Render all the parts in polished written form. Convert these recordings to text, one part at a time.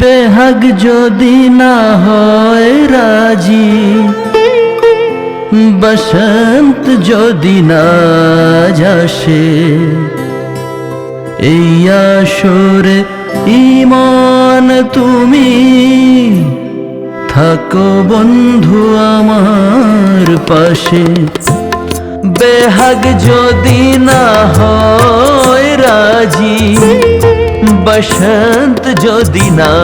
বেহাগ যদি না হয় রাজি, বসন্ত যদি না যাসে, এই আসরে ইমান তুমি থাকো বন্ধু আমার পাশে। বেহাগ যদি না হয় রাজি, বসন্ত যদি না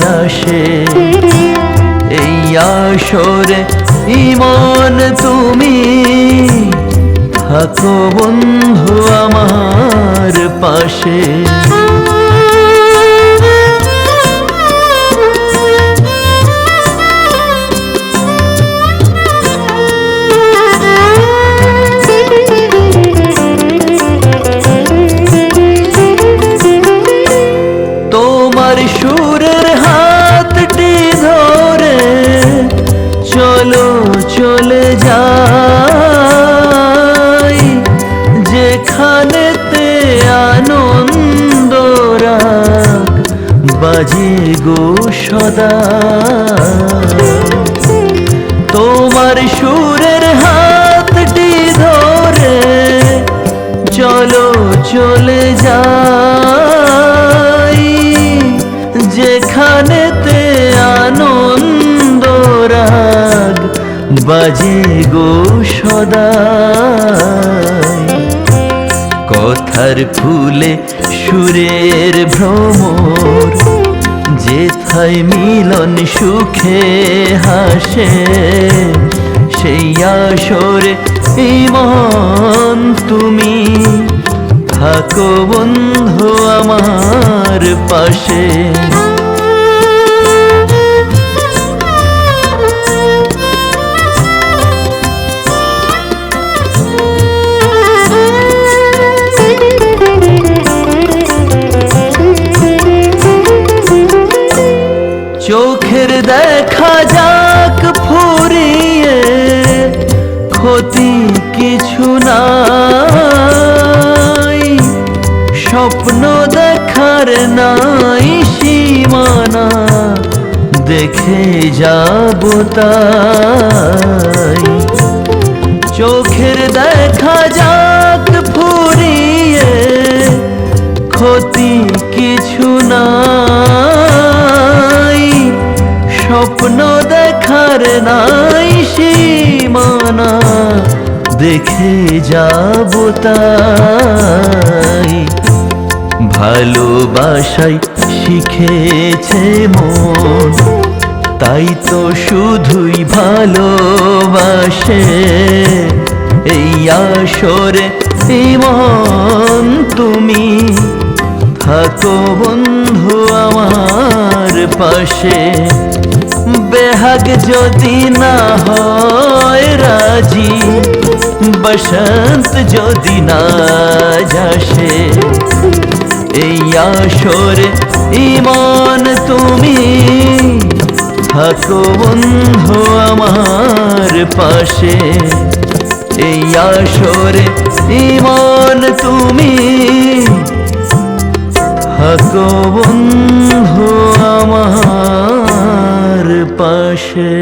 যাসে, এই আসরে ইমান তুমি থাকো বন্ধু আমার পাশে। তোমার সুরের হাতটি ধরে চলো চলে যাই, যেখানেতে আনন্দ রাগ বাজে গো সদা। তোমার সুরের হাতটি ধরে চলো চলে যাই, যেখানেতে আনন্দ রাগ বাজে গো সদা। কথার ফুলে সুরের ভ্রমর, যেথায় মিলন সুখে হাসে, সেই আসরে ইমান তুমি থাকো বন্ধু আমার পাশে। চোখের দেখা যাক ফুরিয়ে, ক্ষতি কিছু নাই, স্বপ্ন দেখার নাই সীমানা, দেখে যাব তাই। চোখের দেখা যাক ফুরিয়ে, ক্ষতি কিছু নাই, স্বপ্ন দেখার নাই সীমানা, দেখে যাব তাই। ভালোবাসাই শিখেছে মন, তাই তো শুধুই ভালোবাসে, এই আসরে ইমান তুমি থাকো বন্ধু আমার পাশে। বেহাগ যদি না হয় রাজি, বসন্ত যদি না যাসে, এই আসরে ইমান তুমি থাকো বন্ধু আমার পাশে। এই আসরে ইমান তুমি থাকো বন্ধু আমার পাশে।